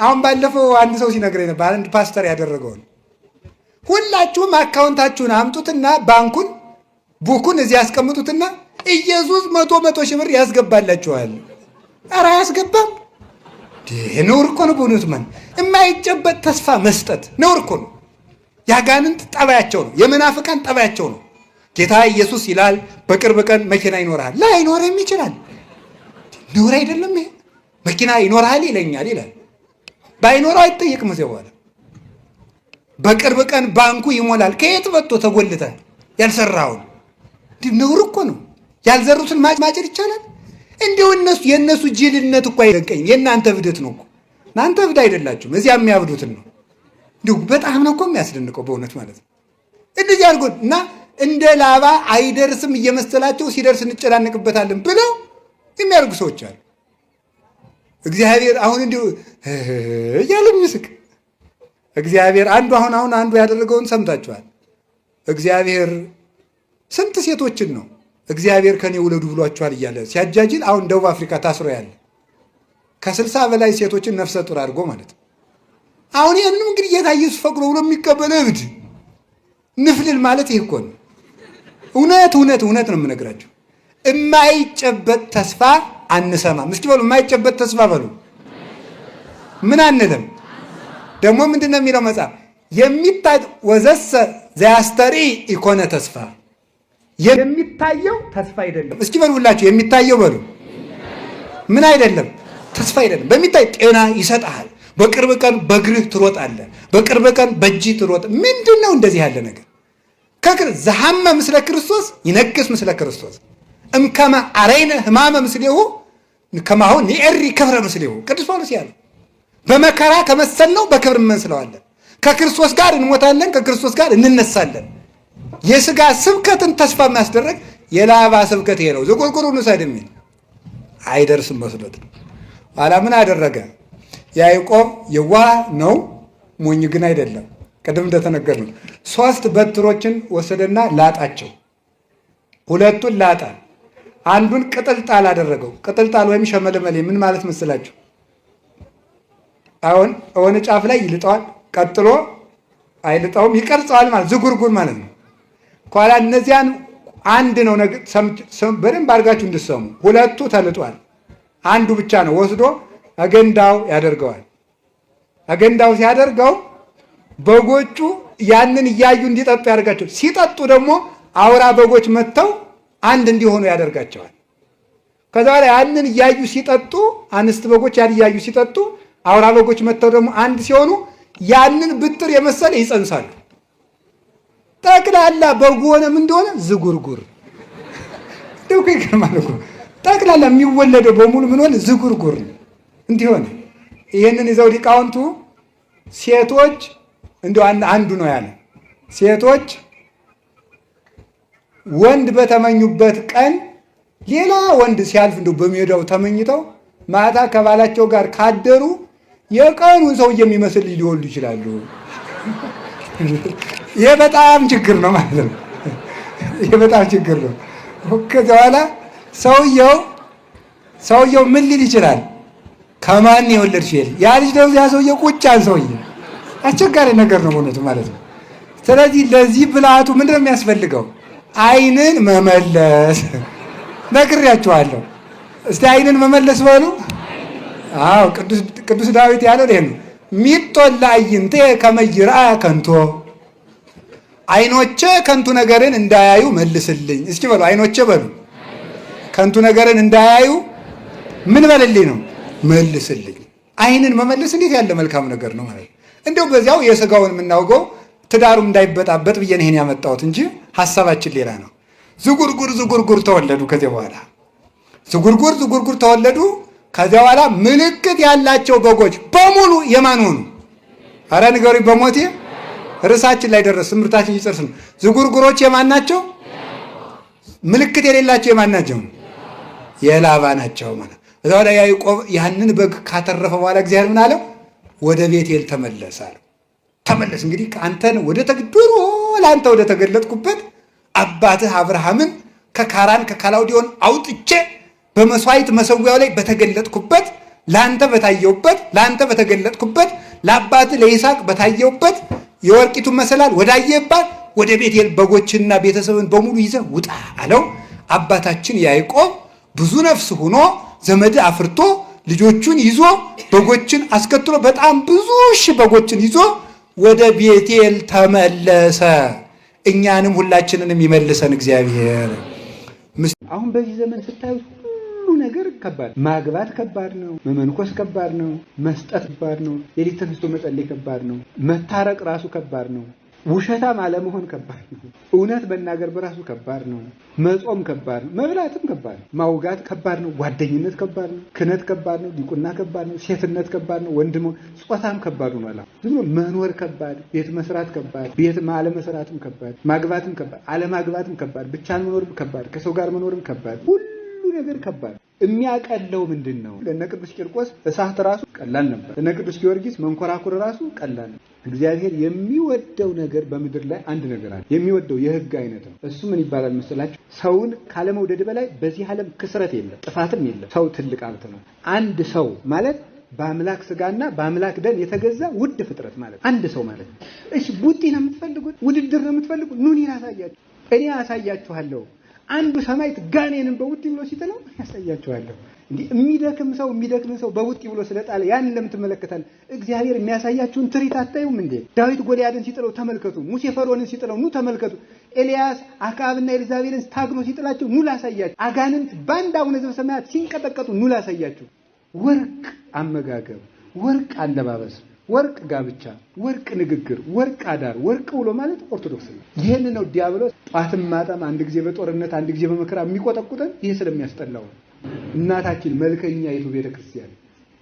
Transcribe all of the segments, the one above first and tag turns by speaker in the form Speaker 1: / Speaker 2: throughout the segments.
Speaker 1: አሁን ባለፈው አንድ ሰው ሲነግረኝ ነበር፣ አንድ ፓስተር ያደረገው ሁላችሁም አካውንታችሁን አምጡትና ባንኩን ቡኩን እዚህ ያስቀምጡትና ኢየሱስ 100 ሺህ ብር ያስገባላችኋል። ኧረ አያስገባም። ነውር እኮ ነው በእውነቱ። ማን የማይጨበጥ ተስፋ መስጠት ነውር እኮ ነው። ያጋንንት ጠባያቸው ነው፣ የመናፍቃን ጠባያቸው ነው። ጌታ ኢየሱስ ይላል በቅርብ ቀን መኪና ይኖርሃል። ላይኖርም ይችላል። ነውር አይደለም ይሄ? መኪና ይኖርሃል ይለኛል ይላል። ባይኖረው አይጠየቅም። እዚያ በኋላ በቅርብ ቀን ባንኩ ይሞላል። ከየት መጥቶ ተጎልተ ያልሰራውን? ነውር እኮ ነው። ያልዘሩትን ማጨድ ይቻላል? እንዲሁ የእነሱ ጅልነት እኮ አይደንቀኝም። የእናንተ እብደት ነው እኮ። እናንተ እብድ አይደላችሁም፣ እዚያ የሚያብዱትን ነው። እንዲሁ በጣም ነው እኮ የሚያስደንቀው በእውነት ማለት ነው። እንደዚህ አድርጎ እና እንደ ላባ አይደርስም እየመሰላቸው ሲደርስ እንጨናነቅበታለን ብለው የሚያደርጉ ሰዎች አሉ። እግዚአብሔር አሁን እንዲሁ እያለ የሚስቅ እግዚአብሔር አሁን አንዱ ያደረገውን ሰምታችኋል። እግዚአብሔር ስንት ሴቶችን ነው እግዚአብሔር ከኔ ውለዱ ብሏቸዋል እያለ ሲያጃጅል፣ አሁን ደቡብ አፍሪካ ታስሮ ያለ ከ60 በላይ ሴቶችን ነፍሰ ጡር አድርጎ ማለት ነው። አሁን ይህንንም እንግዲህ ጌታ ኢየሱስ ፈቅዶ ብሎ የሚቀበለ እብድ ንፍልል ማለት ይህ እኮ ነው። እውነት ነው የምነግራቸው። የማይጨበጥ ተስፋ አንሰማም። እስኪ በሉ የማይጨበጥ ተስፋ በሉ። ምን አንልም። ደግሞ ምንድን ነው የሚለው መጽሐፍ? ወዘሰ ዘያስተሪ ኢኮነ ተስፋ፣ የሚታየው ተስፋ አይደለም። እስኪ በሉ ሁላችሁ የሚታየው በሉ። ምን አይደለም? ተስፋ አይደለም። በሚታይ ጤና ይሰጣል። በቅርብ ቀን በእግርህ ትሮጣለህ። በቅርብ ቀን በእጅህ ትሮጥ። ምንድን ነው እንደዚህ ያለ ነገር? ዘሐመ ምስለ ክርስቶስ ይነግስ ምስለ ክርስቶስ እምከመ አረይነ ሕማመ ምስሌሁ ከማሁ ንኤሪ ክብረ ምስሌሁ። ቅዱስ ጳውሎስ ያለው በመከራ ከመሰልነው በክብር እንመስለዋለን። ከክርስቶስ ጋር እንሞታለን፣ ከክርስቶስ ጋር እንነሳለን። የሥጋ ስብከትን ተስፋ የሚያስደረግ የላባ ስብከት ይሄ ነው። ዝቁርቁሩን ውሰድ የሚል አይደርስም መስሎት ነው። ኋላ ምን አደረገ? ያዕቆብ የዋህ ነው፣ ሞኝ ግን አይደለም። ቅድም እንደተነገርነው 3 በትሮችን ወሰደና ላጣቸው። 2ቱን ላጣ፣ አንዱን ቅጥልጣል አደረገው። ቅጥልጣል ወይም ሸመለመሌ ምን ማለት መስላችሁ? አሁን የሆነ ጫፍ ላይ ይልጠዋል፣ ቀጥሎ አይልጠውም፣ ይቀርጸዋል ማለት ዝጉርጉር ማለት ነው። ኋላ እነዚያን አንድ ነው በደንብ አድርጋችሁ እንድትሰሙ። 2ቱ ተልጧል፣ አንዱ ብቻ ነው ወስዶ አገንዳው ያደርገዋል። አገንዳው ሲያደርገው በጎቹ ያንን እያዩ እንዲጠጡ ያደርጋቸው። ሲጠጡ ደግሞ አውራ በጎች መጥተው አንድ እንዲሆኑ ያደርጋቸዋል። ከዛ በኋላ ያንን እያዩ ሲጠጡ፣ አንስት በጎች ያን እያዩ ሲጠጡ፣ አውራ በጎች መጥተው ደግሞ አንድ ሲሆኑ ያንን ብጥር የመሰለ ይጸንሳሉ። ጠቅላላ በጉ ሆነ ምን እንደሆነ ዝጉርጉር። ደውኩ ይገርማል እኮ ጠቅላላ የሚወለደው በሙሉ ምን ሆነ? ዝጉርጉር እንዲሆነ። ይህንን ይዘው ሊቃውንቱ ሴቶች እንደው አንዱ ነው ያለ፣ ሴቶች ወንድ በተመኙበት ቀን ሌላ ወንድ ሲያልፍ እንደው በሜዳው ተመኝተው ማታ ከባላቸው ጋር ካደሩ የቀኑን ሰው የሚመስል ሊወልዱ ይችላሉ። ይሄ በጣም ችግር ነው ማለት ነው። ይሄ በጣም ችግር ነው። ከዚያ በኋላ ሰውየው ምን ሊል ይችላል? ከማን የወለድሽ ይል ያ ልጅ ደግሞ ያ ሰውየው ቁጫን ሰውዬ አስቸጋሪ ነገር ነው በእውነቱ ማለት ነው። ስለዚህ ለዚህ ብልሃቱ ምንድን ነው የሚያስፈልገው? ዓይንን መመለስ ነግሬያችኋለሁ። እስቲ ዓይንን መመለስ በሉ። አዎ ቅዱስ ዳዊት ያለው ይሄ ነው። ሚጦላ አይንቴ ከመይራ ከንቶ፣ ዓይኖቼ ከንቱ ነገርን እንዳያዩ መልስልኝ። እስኪ በሉ ዓይኖቼ በሉ። ከንቱ ነገርን እንዳያዩ ምን በልልኝ ነው? መልስልኝ። ዓይንን መመለስ እንዴት ያለ መልካም ነገር ነው ማለት ነው። እንደው በዚያው የሥጋውን የምናውቀው ትዳሩም እንዳይበጣበጥ ብዬ ነው ይሄን ያመጣሁት እንጂ ሐሳባችን ሌላ ነው። ዝጉርጉር ተወለዱ። ከዚያ በኋላ ዝጉርጉር ተወለዱ። ከዚያ በኋላ ምልክት ያላቸው በጎች በሙሉ የማን ሆኑ? ኧረ ንገሩኝ በሞቴ ርዕሳችን ላይ ደረስ። ትምህርታችን ይጨርስ ነው። ዝጉርጉሮች የማን ናቸው? ምልክት የሌላቸው የማን ናቸው? የላባ ናቸው ማለት። እዛ ላይ ያዕቆብ ያንን በግ ካተረፈ በኋላ እግዚአብሔር ምን አለው? ወደ ቤቴል ተመለስ አለው። ተመለስ እንግዲህ አንተን ወደ ተግድሮ ለአንተ ወደ ተገለጥኩበት አባትህ አብርሃምን ከካራን ከካላውዲዮን አውጥቼ በመስዋዕት መሰዊያው ላይ በተገለጥኩበት ላንተ በታየውበት ላንተ በተገለጥኩበት ለአባት ለይስሐቅ በታየውበት የወርቂቱን መሰላል ወዳየባት ወደ ቤቴል በጎችና ቤተሰብን በሙሉ ይዘህ ውጣ አለው። አባታችን ያዕቆብ ብዙ ነፍስ ሆኖ ዘመድ አፍርቶ ልጆቹን ይዞ በጎችን አስከትሎ በጣም ብዙ ሺህ በጎችን ይዞ ወደ ቤቴል ተመለሰ። እኛንም ሁላችንንም ይመልሰን እግዚአብሔር። አሁን በዚህ ዘመን ስታዩት ሁሉ ነገር ከባድ፣ ማግባት ከባድ ነው፣ መመንኮስ ከባድ ነው፣ መስጠት ከባድ ነው፣ ሌሊት ተነስቶ መጸለይ ከባድ ነው፣ መታረቅ ራሱ ከባድ ነው፣ ውሸታም አለመሆን ከባድ ነው፣ እውነት መናገር በራሱ ከባድ ነው፣ መጾም ከባድ ነው፣ መብላትም ከባድ ነው፣ ማውጋት ከባድ ነው፣ ጓደኝነት ከባድ ነው፣ ክህነት ከባድ ነው፣ ዲቁና ከባድ ነው፣ ሴትነት ከባድ ነው፣ ወንድም ጾታም ከባድ ነው። ዝም ብሎ መኖር ከባድ፣ ቤት መስራት ከባድ፣ ቤት አለመስራትም ከባድ፣ ማግባትም ከባድ፣ አለማግባትም ከባድ፣ ብቻን መኖርም ከባድ፣ ከሰው ጋር መኖርም ከባድ፣ ሁሉ ነገር ከባድ። የሚያቀለው ምንድነው? ለነ ቅዱስ ቂርቆስ እሳት ራሱ ቀላል ነበር። ለነ ቅዱስ ጊዮርጊስ መንኮራኩር ራሱ ቀላል ነበር። እግዚአብሔር የሚወደው ነገር በምድር ላይ አንድ ነገር አለ። የሚወደው የሕግ አይነት ነው። እሱ ምን ይባላል መሰላችሁ? ሰውን ካለመውደድ በላይ በዚህ ዓለም ክስረት የለም፣ ጥፋትም የለም። ሰው ትልቅ ሀብት ነው። አንድ ሰው ማለት በአምላክ ስጋና በአምላክ ደም የተገዛ ውድ ፍጥረት ማለት አንድ ሰው ማለት ነው። እሺ ቡጢ ነው የምትፈልጉት? ውድድር ነው የምትፈልጉት? ኑን ያሳያችሁ፣ እኔ ያሳያችኋለሁ። አንዱ ሰማዕት ጋኔንን በቡጢ ብሎ ሲጥለው ያሳያችኋለሁ። እንዲህ የሚደክም ሰው በቡጢ ብሎ ስለጣለ ያን እንደምትመለከታል እግዚአብሔር የሚያሳያችሁን ትርኢት አታዩም እንዴ? ዳዊት ጎልያድን ሲጥለው ተመልከቱ። ሙሴ ፈርዖንን ሲጥለው ኑ ተመልከቱ። ኤልያስ አክዓብና ኤልዛቤልን ታግሎ ሲጥላቸው ኑ ላሳያችሁ። አጋንንት ባንድ አቡነ ዘበሰማያት ሲንቀጠቀጡ ኑ ላሳያችሁ። ወርቅ አመጋገብ፣ ወርቅ አለባበስ፣ ወርቅ ጋብቻ፣ ወርቅ ንግግር፣ ወርቅ አዳር፣ ወርቅ ውሎ ማለት ኦርቶዶክስ ነው። ይሄን ነው ዲያብሎስ ጧትም ማታም አንድ ጊዜ በጦርነት አንድ ጊዜ በመከራ የሚቆጠቁጠን ይሄ ስለሚያስጠላው። እናታችን መልከኛይቱ ቤተክርስቲያን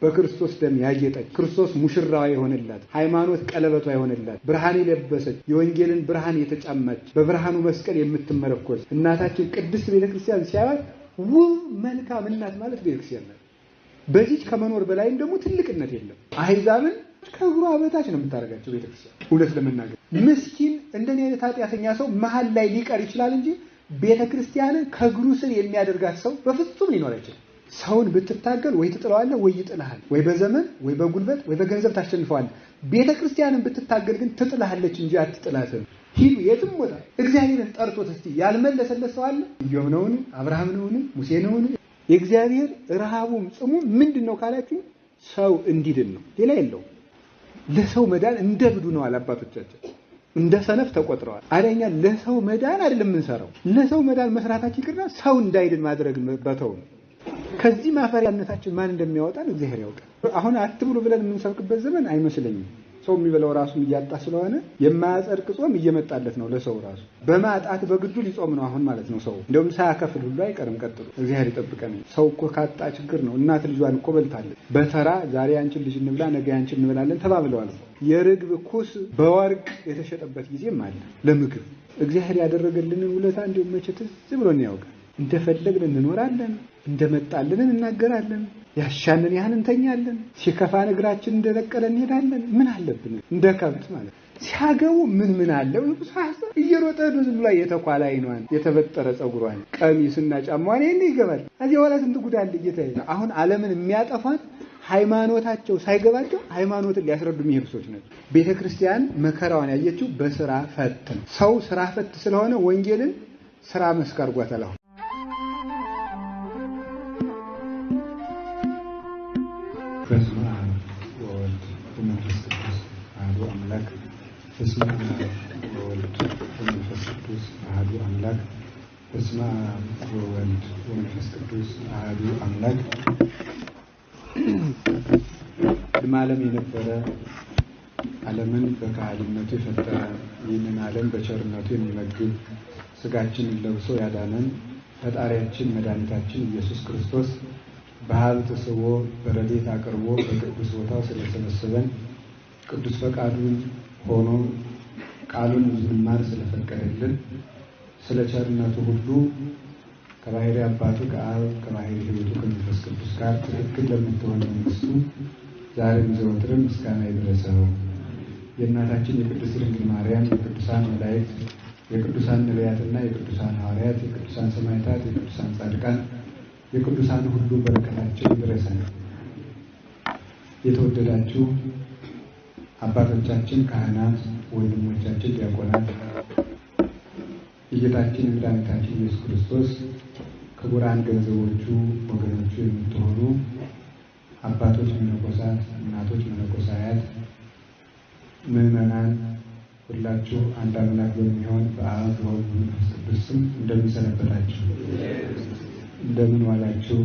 Speaker 1: በክርስቶስ ደም ያጌጠች፣ ክርስቶስ ሙሽራዋ የሆነላት፣ ሃይማኖት ቀለበቷ የሆነላት፣ ብርሃን የለበሰች፣ የወንጌልን ብርሃን የተጫማች፣ በብርሃኑ መስቀል የምትመረኮዝ እናታችን ቅድስት ቤተክርስቲያን ሲያዩት ውብ መልካም እናት ማለት ቤተክርስቲያን ናት። በዚህ ከመኖር በላይም ደግሞ ትልቅነት የለም። አህዛብን ከእግሯ በታች ነው የምታደርጋቸው ቤተክርስቲያን። እውነት ለመናገር ምስኪን እንደኔ አይነት ኃጢአተኛ ሰው መሀል ላይ ሊቀር ይችላል እንጂ ቤተክርስቲያንን ከእግሩ ስር የሚያደርጋት ሰው በፍጹም ሊኖር አይችልም። ሰውን ብትታገል ወይ ትጥለዋለህ ወይ ይጥልሃል፣ ወይ በዘመን ወይ በጉልበት ወይ በገንዘብ ታሸንፈዋለህ። ቤተክርስቲያንን ብትታገል ግን ትጥልሃለች እንጂ አትጥላትም። ሂዱ የትም ቦታ እግዚአብሔርን ጠርቶት እስቲ ያልመለሰለት ሰው አለ? ኢዮብ ነውን? አብርሃም ነውን? ሙሴ ነውን? የእግዚአብሔር ረሃቡም ጽሙ ምንድነው ካላችሁ ሰው እንዲድን ነው፣ ሌላ የለው። ለሰው መዳን እንደ ብዱ ነው አባቶቻችን፣ እንደ ሰነፍ ተቆጥረዋል። አለኛ ለሰው መዳን አይደለም የምንሰራው፣ ለሰው መዳን መስራታችን ይቅርና ሰው እንዳይድን ማድረግ በተው ነው። ከዚህ ማፈሪያነታችን ማን እንደሚያወጣን እግዚአብሔር ያውቃል። አሁን አትብሉ ብለን የምንሰብክበት ዘመን አይመስለኝም። ሰው የሚበላው ራሱ እያጣ ስለሆነ የማያጸድቅ ጾም እየመጣለት ነው ለሰው ራሱ በማጣት በግዱ ሊጾም ነው አሁን ማለት ነው። ሰው እንደውም ሳያከፍል ሁሉ አይቀርም። ቀጥሎ እግዚአብሔር ይጠብቀን። ሰው እኮ ካጣ ችግር ነው። እናት ልጇን እኮ በልታለች በተራ ዛሬ አንቺን ልጅ እንብላ ነገ አንቺን እንበላለን ተባብለዋል። የርግብ ኩስ በወርቅ የተሸጠበት ጊዜም አለ ለምግብ። እግዚአብሔር ያደረገልንን ውለታ እንደውም መቼ ትዝ ብሎን ያውቃል። እንደፈለግን እንኖራለን፣ እንደመጣልን እናገራለን፣ ያሻንን ያህል እንተኛለን፣ ሲከፋን እግራችን እንደነቀለ እንሄዳለን። ምን አለብን? እንደ ከብት ማለት ሲያገቡ ምን አለው? እየሮጠ ዝም ብላ የተኳላ አይኗን የተበጠረ ጸጉሯን ቀሚስና ጫማዋን ይሄን ይገባል። እዚህ ወላ ስንት ጉዳይ እየታየ አሁን ዓለምን የሚያጠፋት ሃይማኖታቸው ሳይገባቸው ሃይማኖትን ሊያስረዱ የሚሄዱ ሰዎች ናቸው። ቤተክርስቲያን መከራዋን ያየችው በስራ ፈት ነው። ሰው ስራ ፈት ስለሆነ ወንጌልን ስራ መስካር ጓታላው
Speaker 2: በስመ አብ ወወልድ ወመንፈስ ቅዱስ አሐዱ አምላክ። በስመ አብ ወወልድ ወመንፈስ ቅዱስ አሐዱ አምላክ። በስመ አብ ወወልድ ወመንፈስ ቅዱስ አሐዱ አምላክ። ቅድመ ዓለም የነበረ ዓለምን በካህሊነቱ የፈጠረ ይህንን ዓለም በቸርነቱ የሚመግብ ስጋችንን ለብሶ ያዳነን ፈጣሪያችን መድኃኒታችን ኢየሱስ ክርስቶስ በሀብት ስቦ በረድኤት አቅርቦ በቅዱስ ቦታው ስለሰበሰበን ቅዱስ ፈቃዱን ሆኖ ቃሉን እንድንማር ስለፈቀደልን ስለ ቸርነቱ ሁሉ ከባሕርይ አባቱ ከአብ ከባሕርይ ሕይወቱ ከመንፈስ ቅዱስ ጋር ትክክል ለምትሆን መንግሥቱ ዛሬም ዘወትርም ምስጋና ይድረሰው። የእናታችን የቅድስት ድንግል ማርያም የቅዱሳን መላእክት የቅዱሳን ነቢያትና የቅዱሳን ሐዋርያት የቅዱሳን ሰማዕታት የቅዱሳን ጻድቃን የቅዱሳን ሁሉ በረከታቸው ይድረሰን። የተወደዳችሁ አባቶቻችን ካህናት፣ ወንድሞቻችን ዲያቆናት፣ የጌታችን የመድኃኒታችን ኢየሱስ ክርስቶስ ክቡራን ገንዘቦቹ ወገኖቹ የምትሆኑ አባቶች መነኮሳት፣ እናቶች መነኮሳያት፣ ምዕመናን ሁላችሁ አንድ አምላክ በሚሆን በአብ በወልድ በመንፈስ ቅዱስ ስም እንደምን ሰነበታችሁ? እንደምን ዋላችሁ?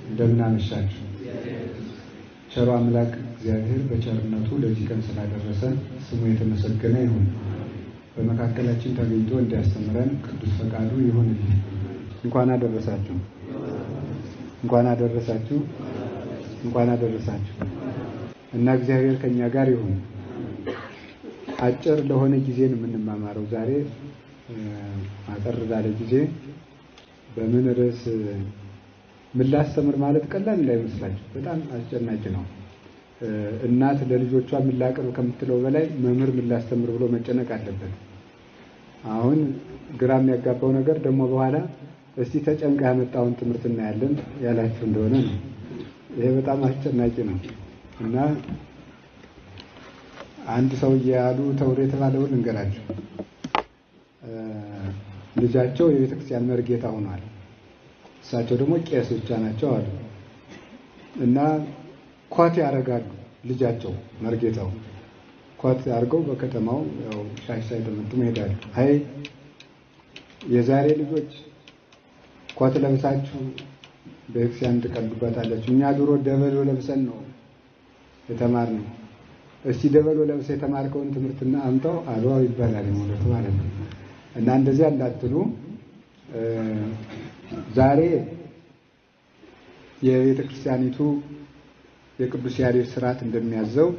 Speaker 2: እንደምን አመሻችሁ? ቸሩ አምላክ እግዚአብሔር በቸርነቱ ለዚህ ቀን ስላደረሰን ስሙ የተመሰገነ ይሁን። በመካከላችን ተገኝቶ እንዲያስተምረን ቅዱስ ፈቃዱ ይሁንልን። እንኳን አደረሳችሁ። እንኳን አደረሳችሁ። እንኳን አደረሳችሁ እና እግዚአብሔር ከኛ ጋር ይሁን። አጭር ለሆነ ጊዜ ነው የምንማማረው ዛሬ። አጠር ላለ ጊዜ በምን ርዕስ ምን ላስተምር ማለት ቀላል እንዳይመስላችሁ፣ በጣም አስጨናቂ ነው። እናት ለልጆቿ ምን ላቅርብ ከምትለው በላይ መምህር ምን ላስተምር ብሎ መጨነቅ አለበት። አሁን ግራ የሚያጋባው ነገር ደግሞ በኋላ እስቲ ተጨንቃ ያመጣውን ትምህርት እናያለን ያላችሁ እንደሆነ ነው። ይሄ በጣም አስጨናቂ ነው እና አንድ ሰውዬ ያሉ ተውሮ የተባለውን እንገራችሁ። ልጃቸው የቤተክርስቲያን መርጌታ ሆኗል። እሳቸው ደግሞ ቄስ ብቻ ናቸው አሉ እና ኮት ያደርጋሉ። ልጃቸው መርጌታው ኮት አድርገው በከተማው ያው ሻሽ ሳይጠመጥሙ ይሄዳሉ። አይ የዛሬ ልጆች ኮት ለብሳችሁ ቤተክርስቲያን ትቀልዱባታላችሁ። እኛ ድሮ ደበሎ ለብሰን ነው የተማርነው። እስቲ ደበሎ ለብሰህ የተማርከውን ትምህርትና አምጣው አልዋው ይባላል ማለት ነው። እና እንደዚህ እንዳትሉ ዛሬ የቤተ ክርስቲያኒቱ የቅዱስ ያሬድ ሥርዓት እንደሚያዘው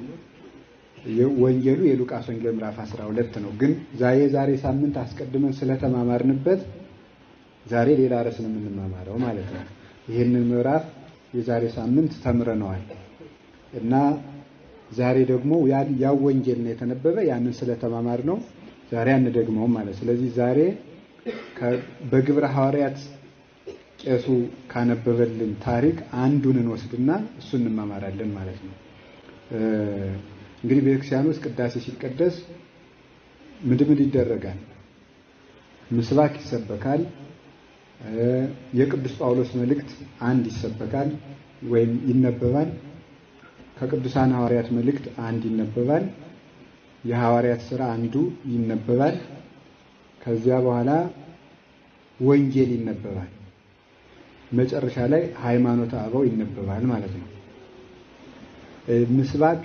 Speaker 2: ወንጌሉ የሉቃስ ወንጌል ምዕራፍ 12 ነው። ግን ዛሬ ሳምንት አስቀድመን ስለተማማርንበት ዛሬ ሌላ ርዕስ ነው የምንማማረው ማለት ነው። ይሄንን ምዕራፍ የዛሬ ሳምንት ተምረነዋል እና ዛሬ ደግሞ ያው ወንጌል ነው የተነበበ። ያንን ስለተማማር ነው ዛሬ አንደግመውም ማለት። ስለዚህ ዛሬ በግብረ ሐዋርያት ቄሱ ካነበበልን ታሪክ አንዱን እንወስድና እሱን እንማማራለን ማለት ነው። እንግዲህ በቤተክርስቲያን ውስጥ ቅዳሴ ሲቀደስ ምድምድ ይደረጋል። ምስባክ ይሰበካል። የቅዱስ ጳውሎስ መልእክት አንድ ይሰበካል ወይም ይነበባል። ከቅዱሳን ሐዋርያት መልእክት አንድ ይነበባል። የሐዋርያት ሥራ አንዱ ይነበባል። ከዚያ በኋላ ወንጌል ይነበባል። መጨረሻ ላይ ሃይማኖተ አበው ይነበባል ማለት ነው። ምስባክ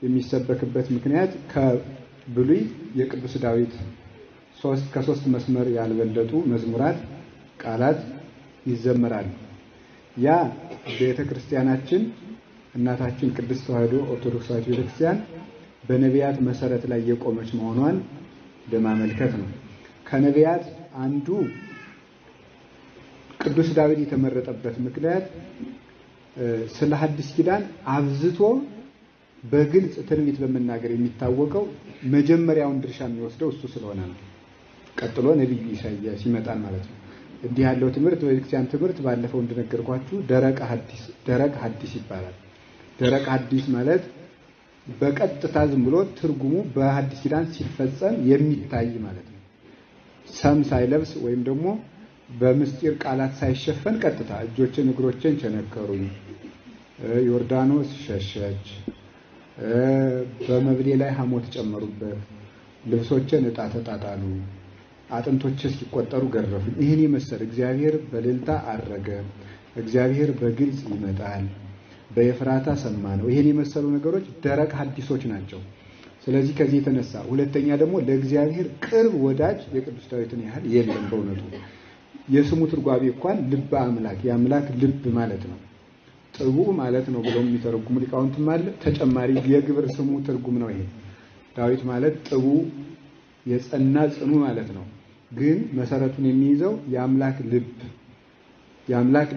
Speaker 2: የሚሰበክበት ምክንያት ከብሉይ የቅዱስ ዳዊት ከሶስት መስመር ያልበለጡ መዝሙራት ቃላት ይዘመራሉ። ያ ቤተክርስቲያናችን እናታችን ቅድስት ተዋሕዶ ኦርቶዶክሳዊት ቤተክርስቲያን በነቢያት መሰረት ላይ የቆመች መሆኗን ለማመልከት ነው። ከነቢያት አንዱ ቅዱስ ዳዊት የተመረጠበት ምክንያት ስለ ሐዲስ ኪዳን አብዝቶ በግልጽ ትንቢት በመናገር የሚታወቀው መጀመሪያውን ድርሻ የሚወስደው እሱ ስለሆነ ነው። ቀጥሎ ነብዩ ኢሳይያስ ይመጣል ማለት ነው። እንዲህ ያለው ትምህርት በቤተክርስቲያን ትምህርት ባለፈው እንደነገርኳችሁ ደረቅ ሐዲስ ይባላል። ደረቅ ሐዲስ ማለት በቀጥታ ዝም ብሎ ትርጉሙ በሐዲስ ኪዳን ሲፈጸም የሚታይ ማለት ነው። ሰም ሳይለብስ ወይም ደግሞ በምስጢር ቃላት ሳይሸፈን ቀጥታ እጆችን እግሮችን ቸነከሩኝ፣ ዮርዳኖስ ሸሸች፣ በመብሌ ላይ ሐሞት ጨመሩበት፣ ልብሶችን ዕጣ ተጣጣሉ፣ አጥንቶች ሲቆጠሩ ገረፉኝ። ይህን የመሰለ እግዚአብሔር በእልልታ አረገ፣ እግዚአብሔር በግልጽ ይመጣል፣ በኤፍራታ ሰማነው። ይህን የመሰሉ ነገሮች ደረቅ ሐዲሶች ናቸው። ስለዚህ ከዚህ የተነሳ ሁለተኛ ደግሞ ለእግዚአብሔር ቅርብ ወዳጅ የቅዱስ ዳዊትን ያህል የለም። በእውነቱ የስሙ ትርጓሜ እንኳን ልበ አምላክ የአምላክ ልብ ማለት ነው። ጥቡ ማለት ነው ብለው የሚተረጉሙ ሊቃውንትም አለ። ተጨማሪ የግብር ስሙ ትርጉም ነው ይሄ። ዳዊት ማለት ጥቡ የጸና ጽኑ ማለት ነው። ግን መሰረቱን የሚይዘው የአምላክ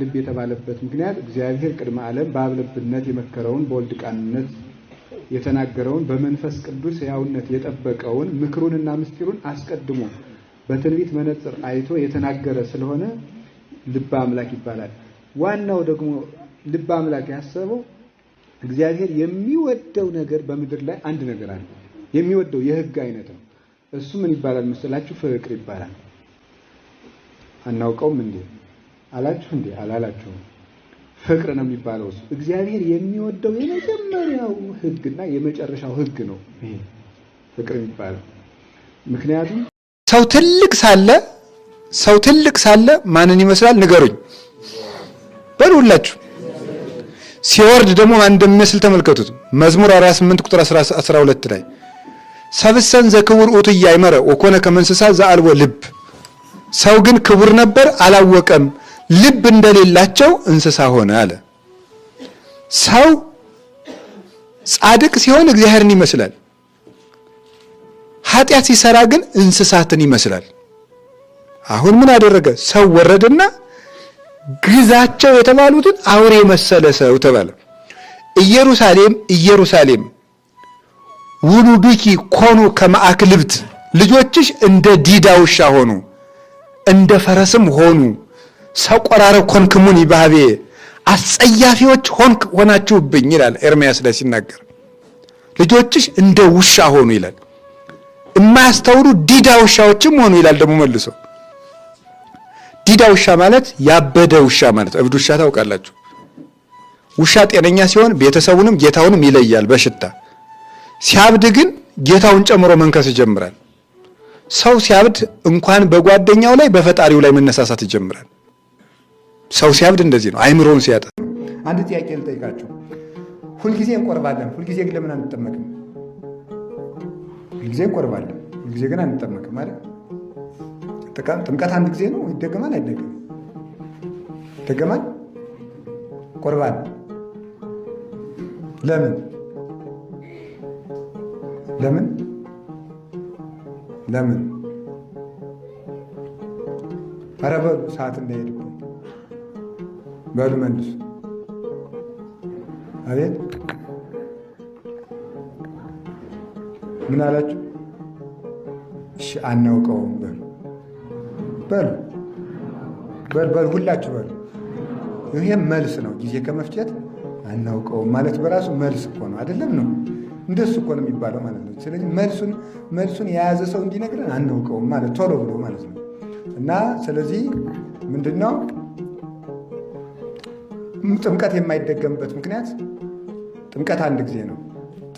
Speaker 2: ልብ የተባለበት ምክንያት እግዚአብሔር ቅድመ ዓለም በአብ ልብነት የመከረውን በወልድ ቃልነት የተናገረውን በመንፈስ ቅዱስ ሕያውነት የጠበቀውን ምክሩንና ምስጢሩን አስቀድሞ በትንቢት መነጽር አይቶ የተናገረ ስለሆነ ልበ አምላክ ይባላል። ዋናው ደግሞ ልበ አምላክ ያሰበው እግዚአብሔር የሚወደው ነገር በምድር ላይ አንድ ነገር አለ። የሚወደው የሕግ አይነት ነው። እሱ ምን ይባላል መሰላችሁ? ፍቅር ይባላል። አናውቀውም እንዴ አላችሁ እንዴ አላላችሁም? ፍቅር ነው የሚባለው። እሱ እግዚአብሔር የሚወደው የመጀመሪያው ሕግና የመጨረሻው ሕግ ነው ይሄ ፍቅር የሚባለው። ምክንያቱም
Speaker 1: ሰው ትልቅ ሳለ ማንን ይመስላል ንገሩኝ በሉላችሁ። ሲወርድ ደግሞ ማን እንደሚመስል ተመልከቱት። መዝሙር 48 ቁጥር 12 ላይ ሰብሰን ዘክቡር ኡት ያይመረ ወኮነ ከመንስሳ ዘአልቦ ልብ፣ ሰው ግን ክቡር ነበር አላወቀም፣ ልብ እንደሌላቸው እንስሳ ሆነ አለ። ሰው ጻድቅ ሲሆን እግዚአብሔርን ይመስላል፣ ኃጢአት ሲሰራ ግን እንስሳትን ይመስላል። አሁን ምን አደረገ? ሰው ወረደና ግዛቸው የተባሉትን አውሬ መሰለ ሰው ተባለ። ኢየሩሳሌም ኢየሩሳሌም ውሉዱኪ ኮኑ ከማአክልብት፣ ልጆችሽ እንደ ዲዳ ውሻ ሆኑ እንደ ፈረስም ሆኑ። ሰቆራረ ኮንክሙኒ ባህቤ፣ አስጸያፊዎች ሆናችሁብኝ ይላል ኤርምያስ ላይ ሲናገር። ልጆችሽ እንደ ውሻ ሆኑ ይላል። የማያስተውሉ ዲዳ ውሻዎችም ሆኑ ይላል ደግሞ መልሶ። ዲዳ ውሻ ማለት ያበደ ውሻ ማለት። እብድ ውሻ ታውቃላችሁ? ውሻ ጤነኛ ሲሆን ቤተሰቡንም ጌታውንም ይለያል በሽታ። ሲያብድ ግን ጌታውን ጨምሮ መንከስ ይጀምራል። ሰው ሲያብድ እንኳን በጓደኛው ላይ በፈጣሪው ላይ መነሳሳት ይጀምራል። ሰው ሲያብድ እንደዚህ ነው፣ አይምሮውን ሲያጣ። አንድ ጥያቄ ልጠይቃችሁ። ሁልጊዜ እንቆርባለን፣ ሁልጊዜ ግን ለምን አንጠመቅም? ሁልጊዜ እንቆርባለን፣ ሁልጊዜ ግን አንጠመቅም ማለት ጥምቀት አንድ ጊዜ ነው። ይደገማል አይደገምም? ይደገማል። ቁርባን ለምን ለምን ለምን? ኧረ በሉ ሰዓት እንዳይሄድ በሉ መልሱ። አቤት ምን አላችሁ? እሺ አናውቀውም በሉ በሉ በሉ ሁላችሁ በሉ። ይሄ መልስ ነው። ጊዜ ከመፍጨት አናውቀውም ማለት በራሱ መልስ እኮ ነው። አይደለም ነው? እንደሱ እኮ ነው የሚባለው ማለት ነው። ስለዚህ መልሱን የያዘ ሰው እንዲነግረን አናውቀውም ማለት ቶሎ ብሎ ማለት ነው። እና ስለዚህ ምንድነው ጥምቀት የማይደገምበት ምክንያት? ጥምቀት አንድ ጊዜ ነው።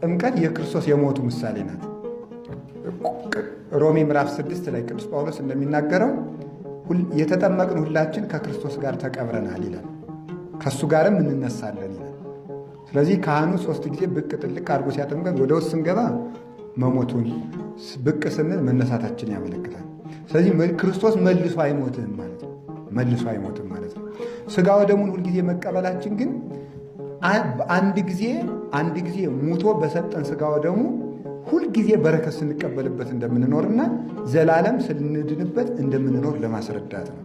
Speaker 1: ጥምቀት የክርስቶስ የሞቱ ምሳሌ ናት። ሮሜ ምዕራፍ 6 ላይ ቅዱስ ጳውሎስ እንደሚናገረው የተጠመቅን ሁላችን ከክርስቶስ ጋር ተቀብረናል ይላል፣ ከሱ ጋርም እንነሳለን ይላል። ስለዚህ ካህኑ 3 ጊዜ ብቅ ጥልቅ አድርጎ ሲያጠምቀን ወደ ውስጥ ስንገባ መሞቱን፣ ብቅ ስንል መነሳታችን ያመለክታል። ስለዚህ ክርስቶስ መልሶ አይሞትም ማለት ነው። መልሶ አይሞትም ማለት ነው። ስጋ ወደሙን ሁልጊዜ መቀበላችን ግን አንድ ጊዜ ሙቶ በሰጠን ስጋ ወደሙ ሁልጊዜ በረከት ስንቀበልበት እንደምንኖርና ዘላለም ስንድንበት እንደምንኖር ለማስረዳት ነው።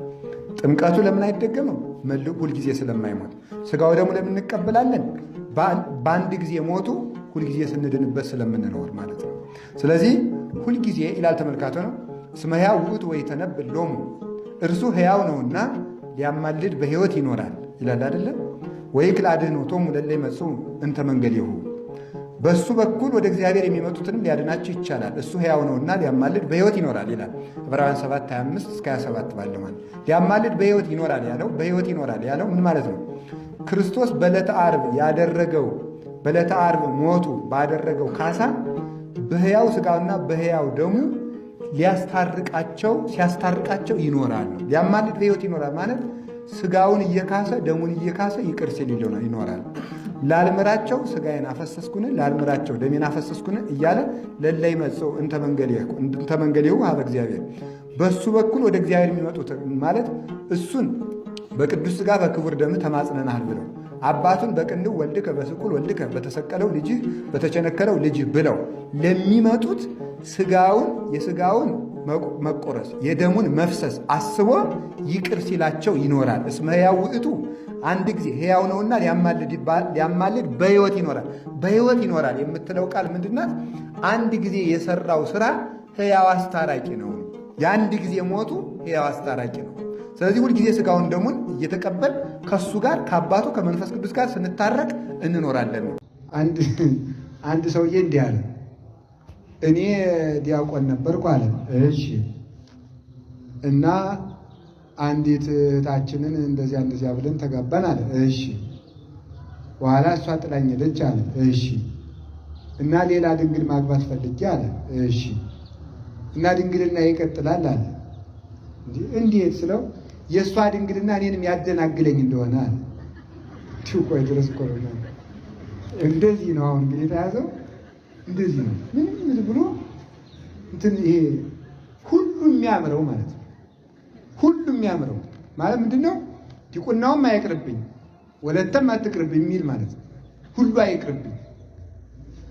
Speaker 1: ጥምቀቱ ለምን አይደገምም? ሁልጊዜ ስለማይሞት። ስጋው ደግሞ ለምን እንቀበላለን? በአንድ ጊዜ ሞቱ ሁልጊዜ ስንድንበት ስለምንኖር ማለት ነው። ስለዚህ ሁልጊዜ ይላል ተመልካቶ ነው እስመ ሕያው ውእቱ ወይተነብእ ሎሙ፣ እርሱ ሕያው ነውና ሊያማልድ በሕይወት ይኖራል ይላል አይደለም? ወይክል አድኅኖቶሙ ለእለ ይመጽኡ እንተ መንገሌሁ፣ በእሱ በኩል ወደ እግዚአብሔር የሚመጡትንም ሊያድናቸው ይቻላል። እሱ ሕያው ነውና ሊያማልድ በሕይወት ይኖራል ይላል ዕብራውያን 7:25-27 ባለው ማለት ሊያማልድ በሕይወት ይኖራል ያለው በሕይወት ይኖራል ያለው ምን ማለት ነው? ክርስቶስ በዕለተ ዓርብ ያደረገው በዕለተ ዓርብ ሞቱ ባደረገው ካሳ በሕያው ሥጋውና በሕያው ደሙ ሲያስታርቃቸው ይኖራል። ሊያማልድ በሕይወት ይኖራል ማለት ሥጋውን እየካሰ ደሙን እየካሰ ይቅር ሲል ይኖራል። ላልምራቸው ሥጋዬን አፈሰስኩን ላልምራቸው ደሜን አፈሰስኩን እያለ ለእለ ይመጽኡ እንተ መንገሌሁ ኀበ እግዚአብሔር፣ በሱ በኩል ወደ እግዚአብሔር የሚመጡት ማለት እሱን በቅዱስ ሥጋ በክቡር ደምህ ተማጽነናል ብለው አባቱን በቅንው ወልድከ በስቁል ወልድከ በተሰቀለው ልጅህ በተቸነከረው ልጅህ ብለው ለሚመጡት የሥጋውን መቆረስ የደሙን መፍሰስ አስቦ ይቅር ሲላቸው ይኖራል። እስመ ሕያው ውእቱ አንድ ጊዜ ሕያው ነውና ሊያማልድ በሕይወት ይኖራል። በሕይወት ይኖራል የምትለው ቃል ምንድናት? አንድ ጊዜ የሰራው ስራ ሕያው አስታራቂ ነው። የአንድ ጊዜ ሞቱ ሕያው አስታራቂ ነው። ስለዚህ ሁልጊዜ ሥጋውን ደሙን እየተቀበል ከሱ ጋር ከአባቱ ከመንፈስ ቅዱስ ጋር ስንታረቅ እንኖራለን። አንድ ሰውዬ እንዲህ አለ፣ እኔ ዲያቆን ነበርኩ አለ። እሺ። እና አንዲት እህታችንን እንደዚያ ብለን ተጋባን አለ። እሺ። በኋላ እሷ ጥላኝ ሄደች አለ። እሺ። እና ሌላ ድንግል ማግባት ፈልጌ አለ። እሺ። እና ድንግልና ይቀጥላል አለ። እንዴት ስለው የእሷ ድንግልና እኔንም ያደናግለኝ እንደሆነ አለ። ቆይ ድረስ ኮሮና እንደዚህ ነው አሁን እንግዲህ የተያዘው እንደዚህ ነው። ምንም ብሎ እንትን ይሄ ሁሉ የሚያምረው ማለት ነው። ሁሉ የሚያምረው ማለት ምንድን ነው? ዲቁናውም አይቅርብኝ፣ ወለተም አትቅርብኝ የሚል ማለት ነው። ሁሉ አይቅርብኝ።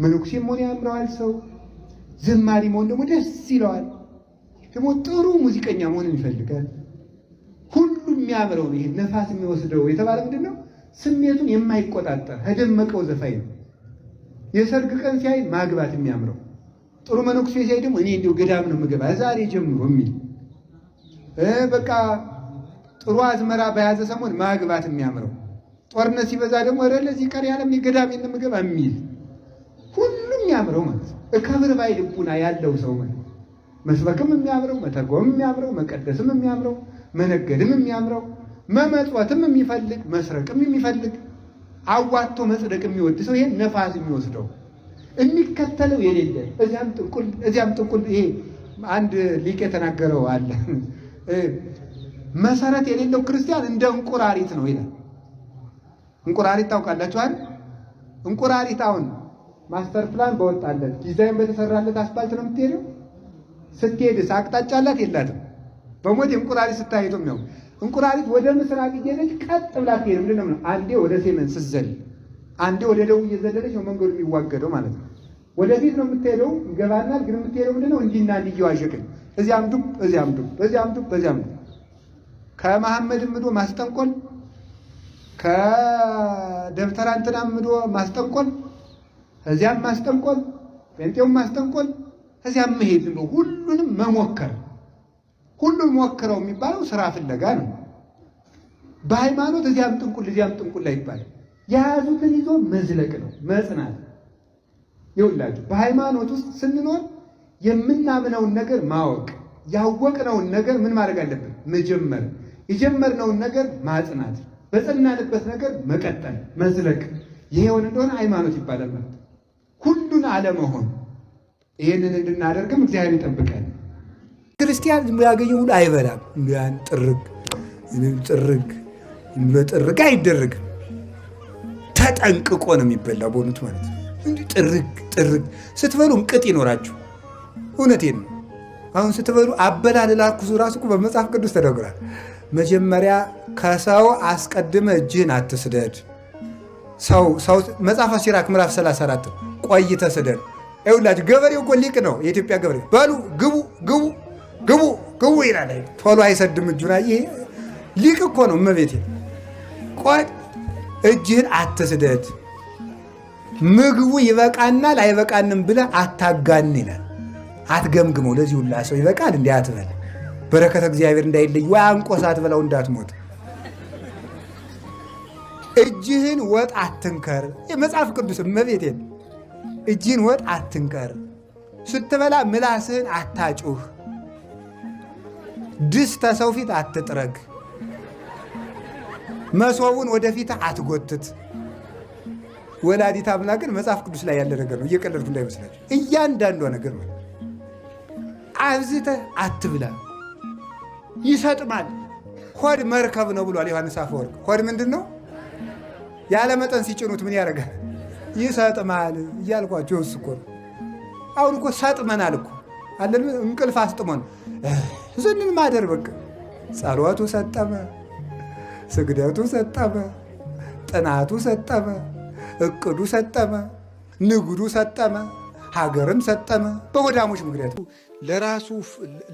Speaker 1: መነኩሴ መሆን ያምረዋል ሰው፣ ዘማሪ መሆን ደግሞ ደስ ይለዋል። ደግሞ ጥሩ ሙዚቀኛ መሆን ይፈልጋል። ሁሉ የሚያምረው ነው። ይሄ ነፋስ የሚወስደው የተባለ ምንድን ነው? ስሜቱን የማይቆጣጠር ከደመቀው ዘፋኝ ነው። የሰርግ ቀን ሲያይ ማግባት የሚያምረው፣ ጥሩ መነኩሴ ሲያይ ደግሞ እኔ እንዲያው ገዳም ነው የምገባ ዛሬ ጀምሮ የሚል በቃ ጥሩ አዝመራ በያዘ ሰሞን ማግባት የሚያምረው፣ ጦርነት ሲበዛ ደግሞ ኧረ ለዚህ ቀን ያለም ገዳም ነው የምገባ የሚል ሁሉም የሚያምረው ማለት ነው። ከብር ባይ ልቡና ያለው ሰው ማለት መስበክም የሚያምረው፣ መተርጎምም የሚያምረው፣ መቀደስም የሚያምረው፣ መነገድም የሚያምረው፣ መመጽወትም የሚፈልግ፣ መስረቅም የሚፈልግ፣ አዋቶ መጽደቅ የሚወድ ሰው ይሄን ነፋስ የሚወስደው የሚከተለው የሌለ እዚያም ጥንቁል። ይሄ አንድ ሊቅ የተናገረው አለ። መሰረት የሌለው ክርስቲያን እንደ እንቁራሪት ነው ይላል። እንቁራሪት ታውቃላችኋል? እንቁራሪት አሁን ማስተር ፕላን በወጣለት ዲዛይን በተሰራለት አስፋልት ነው የምትሄደው። ስትሄድስ አቅጣጫ አላት የላትም? በሞት እንቁራሪት ስታይቶ ነው። እንቁራሪት ወደ ምስራቅ እየሄደች ቀጥ ብላ ትሄድ። ምንድን ነው? አንዴ ወደ ሰሜን ስትዘል፣ አንዴ ወደ ደቡብ እየዘለለች ነው መንገዱ የሚዋገደው ማለት ነው። ወደፊት ነው የምትሄደው፣ ይገባናል። ግን የምትሄደው ምንድነው? እንዲና እንዲየዋዠቅን እዚያም ዱብ እዚያም ዱብ በዚያም ዱብ በዚያም ዱብ። ከመሐመድም ምዶ ማስጠንቆል፣ ከደብተራ እንትናም ምዶ ማስጠንቆል፣ እዚያም ማስጠንቆል፣ ጴንጤውም ማስጠንቆል፣ እዚያም መሄድ ነው። ሁሉንም መሞከር። ሁሉም ሞክረው የሚባለው ስራ ፍለጋ ነው። በሃይማኖት እዚያም ጥንቁል እዚያም ጥንቁል አይባልም። የያዙትን ይዞ መዝለቅ ነው፣ መጽናት። ይኸውላችሁ በሃይማኖት ውስጥ ስንኖር የምናምነውን ነገር ማወቅ፣ ያወቅነውን ነገር ምን ማድረግ አለብን? መጀመር። የጀመርነውን ነገር ማጽናት፣ በጸናንበት ነገር መቀጠል፣ መዝለቅ። ይሄ የሆነ እንደሆነ ሃይማኖት ይባላል ማለት ነው። ሁሉን አለመሆን። ይሄንን እንድናደርግም እግዚአብሔር ይጠብቃል። ክርስቲያን ያገኘው ሁሉ አይበላም። ያን ጥርግ አይደረግም። ተጠንቅቆ ነው የሚበላው በእውነቱ ማለት ነው። ጥርግ ስትበሉም ቅጥ ይኖራችሁ። እውነቴን ነው። አሁን ስትበሉ አበላል ላኩሱ ራሱ እኮ በመጽሐፍ ቅዱስ ተደግሯል። መጀመሪያ ከሰው አስቀድመ እጅህን አትስደድ። ሰው መጽሐፈ ሲራክ ምዕራፍ 34 ቆይተ ስደድ። ይኸውላችሁ ገበሬው እኮ ሊቅ ነው። የኢትዮጵያ ገበሬ በሉ ግቡ ይላል። ቶሎ አይሰድም እጁን። ይሄ ሊቅ እኮ ነው። እመቤቴ ቆይ እጅህን አትስደድ፣ ምግቡ ይበቃናል አይበቃንም ብለህ አታጋን ይላል። አትገምግመው። ለዚህ ሁላ ሰው ይበቃል እንዲህ አትበል። በረከተ እግዚአብሔር እንዳይለይ ወይ አንቆሳት ብለው እንዳትሞት። እጅህን ወጥ አትንከር። የመጽሐፍ ቅዱስ እመቤቴን እጅህን ወጥ አትንከር። ስትበላ ምላስህን አታጩህ። ድስት ተሰው ፊት አትጥረግ። መሶቡን ወደፊት አትጎትት። ወላዲተ አምላክን መጽሐፍ ቅዱስ ላይ ያለ ነገር ነው። እየቀለድኩ እንዳይመስላችሁ። እያንዳንዷ ነገር ነው። አብዝተህ አትብላ፣ ይሰጥማል። ሆድ መርከብ ነው ብሏል ዮሐንስ አፈወርቅ። ሆድ ምንድን ነው? ያለ መጠን ሲጭኑት ምን ያደርጋል? ይሰጥማል እያልኳቸው እሱ እኮ ነው። አሁን እኮ ሰጥመናል እኮ አለን። እንቅልፍ አስጥሞን ዝንን ማደር በቃ። ጸሎቱ ሰጠመ፣ ስግደቱ ሰጠመ፣ ጥናቱ ሰጠመ፣ እቅዱ ሰጠመ፣ ንግዱ ሰጠመ፣ ሀገርም ሰጠመ። በሆዳሞች ምክንያት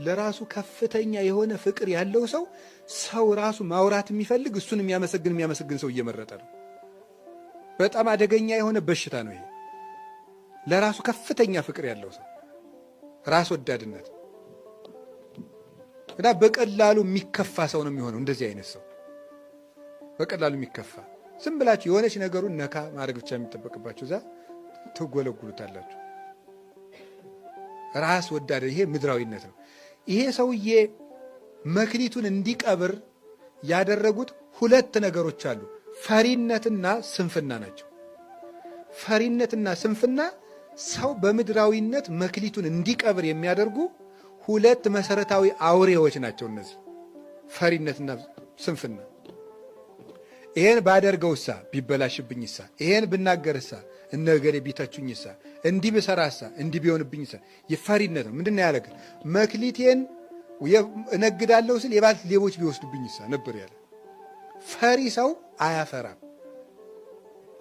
Speaker 1: ለራሱ ከፍተኛ የሆነ ፍቅር ያለው ሰው ራሱ ማውራት የሚፈልግ እሱን የሚያመሰግን ሰው እየመረጠ ነው። በጣም አደገኛ የሆነ በሽታ ነው ይሄ። ለራሱ ከፍተኛ ፍቅር ያለው ሰው ራስ ወዳድነት እና በቀላሉ የሚከፋ ሰው ነው የሚሆነው። እንደዚህ አይነት ሰው በቀላሉ የሚከፋ ዝም ብላችሁ የሆነች ነገሩን ነካ ማድረግ ብቻ የሚጠበቅባችሁ እዛ ትጎለጉሉታላችሁ። ራስ ወዳድ፣ ይሄ ምድራዊነት ነው። ይሄ ሰውዬ መክሊቱን እንዲቀብር ያደረጉት ሁለት ነገሮች አሉ። ፈሪነትና ስንፍና ናቸው። ፈሪነትና ስንፍና ሰው በምድራዊነት መክሊቱን እንዲቀብር የሚያደርጉ ሁለት መሰረታዊ አውሬዎች ናቸው እነዚህ፣ ፈሪነትና ስንፍና። ይሄን ባደርገውሳ ቢበላሽብኝሳ፣ ይሄን ብናገርሳ እነገሌ ቢተቹኝሳ፣ እንዲህ ብሰራሳ እንዲህ ቢሆንብኝሳ። የፈሪነት ነው። ምንድን ነው ያለ? መክሊቴን እነግዳለሁ ስል የባት ሌቦች ቢወስዱብኝሳ ነበር ያለ። ፈሪ ሰው አያፈራም።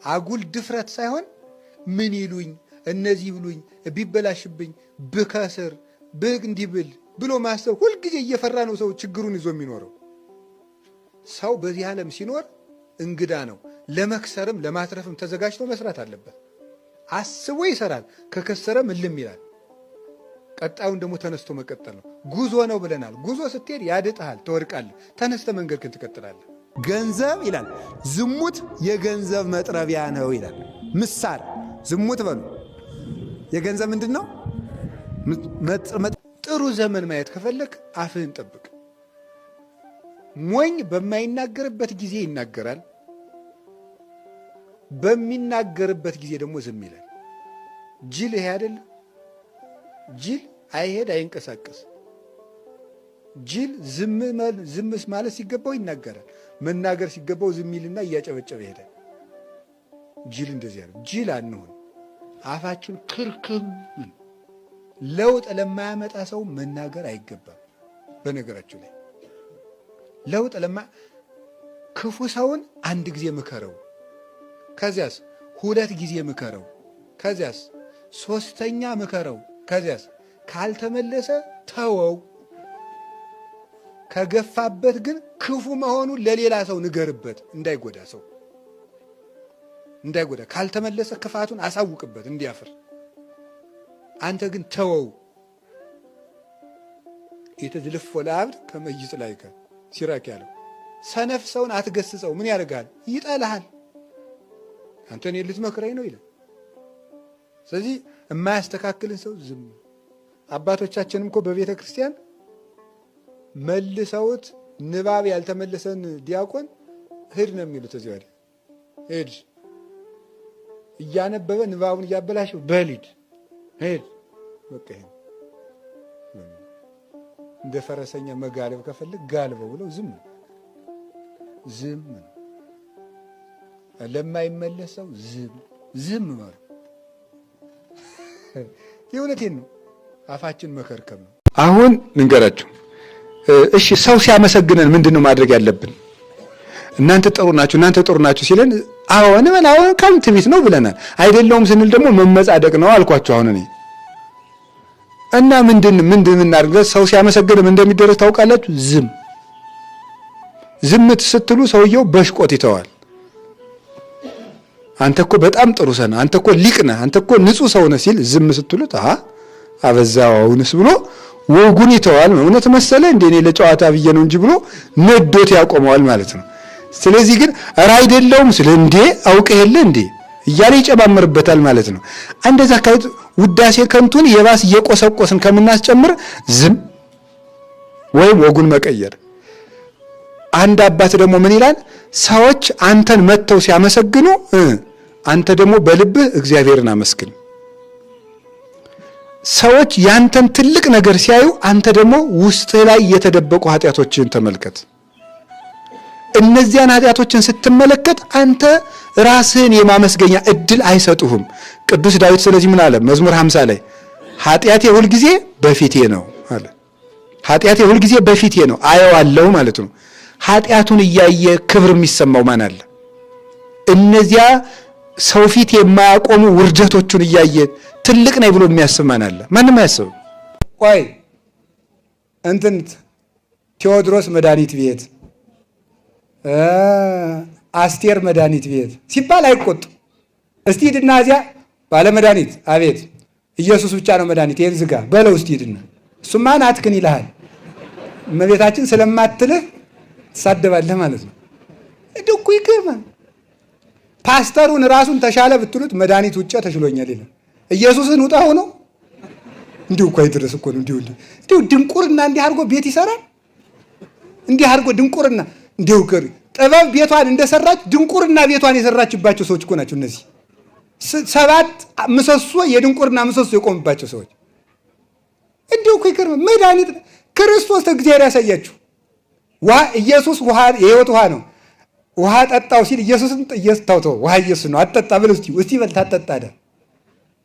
Speaker 1: አጉል ድፍረት ሳይሆን ምን ይሉኝ፣ እነዚህ ብሉኝ፣ ቢበላሽብኝ፣ ብከስር፣ እንዲህ ብል ብሎ ማሰብ ሁልጊዜ እየፈራ ነው ሰው ችግሩን ይዞ የሚኖረው። ሰው በዚህ ዓለም ሲኖር እንግዳ ነው። ለመክሰርም ለማትረፍም ተዘጋጅቶ መስራት አለበት። አስቦ ይሰራል። ከከሰረም እልም ይላል። ቀጣዩን ደግሞ ተነስቶ መቀጠል ነው። ጉዞ ነው ብለናል። ጉዞ ስትሄድ ያድጥሃል፣ ትወድቃለህ። ተነስተ መንገድ ግን ትቀጥላለህ።
Speaker 3: ገንዘብ ይላል ዝሙት የገንዘብ መጥረቢያ ነው ይላል። ምሳር ዝሙት በሉ የገንዘብ ምንድን ነው?
Speaker 1: ጥሩ ዘመን ማየት ከፈለክ አፍህን ጠብቅ። ሞኝ በማይናገርበት ጊዜ ይናገራል፣ በሚናገርበት ጊዜ ደግሞ ዝም ይላል። ጅል ይሄ አይደለም። ጅል አይሄድ አይንቀሳቀስ። ጅል ዝምስ ማለት ሲገባው ይናገራል፣ መናገር ሲገባው ዝም ይልና እያጨበጨበ ይሄዳል። ጅል እንደዚህ ያለ ጅል አንሆን። አፋችን ክርክም። ለውጥ ለማያመጣ ሰው መናገር አይገባም። በነገራችሁ ላይ ለውጥ ክፉ ሰውን አንድ ጊዜ ምከረው፣ ከዚያስ ሁለት ጊዜ ምከረው፣ ከዚያስ ሶስተኛ ምከረው፣ ከዚያስ ካልተመለሰ ተወው። ከገፋበት ግን ክፉ መሆኑን ለሌላ ሰው ንገርበት፣ እንዳይጎዳ ሰው እንዳይጎዳ። ካልተመለሰ ክፋቱን አሳውቅበት እንዲያፍር። አንተ ግን ተወው። የተዝልፎ ለአብድ ከመይጽ ላይከ ሲራክ ያለው ሰነፍ ሰውን አትገስጸው። ምን ያደርጋል? ይጠላሃል። አንተ እኔን ልትመክረኝ ነው ይላል። ስለዚህ የማያስተካክልን ሰው ዝም። አባቶቻችንም እኮ በቤተ ክርስቲያን መልሰውት ንባብ ያልተመለሰን ዲያቆን ሂድ ነው የሚሉት። እዚህ ወዲህ ሂድ እያነበበ ንባቡን እያበላሸው በሊድ ሂድ በቃ ይሄ እንደ ፈረሰኛ መጋለብ ከፈልግ ጋልበው ብለው ዝም ዝም ነው። ለማይመለሰው ዝም ማለት የእውነቴን ነው። አፋችን መከርከም ነው። አሁን ልንገራችሁ። እሺ ሰው ሲያመሰግነን ምንድነው ማድረግ ያለብን? እናንተ ጥሩ ናችሁ፣ እናንተ ጥሩ ናችሁ ሲለን አዎ እንበላው ትዕቢት ነው ብለናል። አይደለውም ስንል ደግሞ መመጻደቅ ነው አልኳችሁ። አሁን እኔ እና ምንድን እናድርግ? ሰው ሲያመሰግን እንደሚደረግ ታውቃላችሁ? ዝምት ስትሉ ሰውየው በሽቆት ይተዋል። አንተ እኮ በጣም ጥሩ ሰው ነህ፣ አንተ እኮ ሊቅ ነህ፣ አንተ እኮ ንጹህ ሰው ነህ ሲል ዝም ስትሉት አበዛው አሁንስ ብሎ ወጉን ይተዋል። እውነት መሰለ እንዴ እኔ ለጨዋታ ብዬ ነው እንጂ ብሎ ነዶት ያቆመዋል ማለት ነው። ስለዚህ ግን ኧረ አይደለውም ስለ እንዴ አውቀህ የለ እንዴ እያለ ይጨማምርበታል ማለት ነው። እንደዛ ካይት ውዳሴ ከንቱን የባስ እየቆሰቆስን ከምናስጨምር ዝም ወይም ወጉን መቀየር። አንድ አባት ደግሞ ምን ይላል? ሰዎች አንተን መተው ሲያመሰግኑ አንተ ደግሞ በልብህ እግዚአብሔርን አመስግን። ሰዎች ያንተን ትልቅ ነገር ሲያዩ አንተ ደግሞ ውስጥህ ላይ የተደበቁ ኃጢአቶችን ተመልከት። እነዚያን ኃጢአቶችን ስትመለከት አንተ ራስህን የማመስገኛ እድል አይሰጡህም። ቅዱስ ዳዊት ስለዚህ ምን አለ? መዝሙር 50 ላይ ኃጢአቴ ሁልጊዜ በፊቴ ነው አለ። ኃጢአቴ ሁልጊዜ በፊቴ ነው አየዋለሁ ማለት ነው። ኃጢአቱን እያየ ክብር የሚሰማው ማን አለ? እነዚያ ሰው ፊት የማያቆሙ ውርደቶቹን እያየ ትልቅ ነኝ ብሎ የሚያስብ ማን አለ? ማንም አያስብም። ቆይ እንትን ቴዎድሮስ መድኃኒት ቤት፣ አስቴር መድኃኒት ቤት ሲባል አይቆጡ። እስቲ ሂድና እዚያ ባለ መድኃኒት አቤት ኢየሱስ ብቻ ነው መድኃኒት፣ ይሄን ዝጋ በለው እስቲ ሂድና። እሱማ ናትክን ይልሃል። እመቤታችን ስለማትልህ ትሳደባለህ ማለት ነው። እኮ ይገርማል። ፓስተሩን ራሱን ተሻለ ብትሉት መድኃኒት ውጭ ተሽሎኛል ይላል። ኢየሱስን ውጣ ሆኖ እንዲሁ እኮ አይደረስ እኮ ነው። እንዲሁ ድንቁርና እንዲህ አድርጎ ቤት ይሰራል። እንዲህ አድርጎ ድንቁርና እንዲሁ ጥበብ ቤቷን እንደሰራች ድንቁርና ቤቷን የሰራችባቸው ሰዎች እኮ ናቸው እነዚህ 7 ምሰሶ የድንቁርና ምሰሶ የቆሙባቸው ሰዎች። እንዲሁ እኮ ይገርም። መድኃኒት ክርስቶስ እግዚአብሔር ያሳያችሁ። ኢየሱስ ውሃ የሕይወት ውሃ ነው። ውሃ ጠጣው ሲል ኢየሱስን ተው ውሃ ኢየሱስ ነው አትጠጣ ብል እስቲ በል ታጠጣ ደ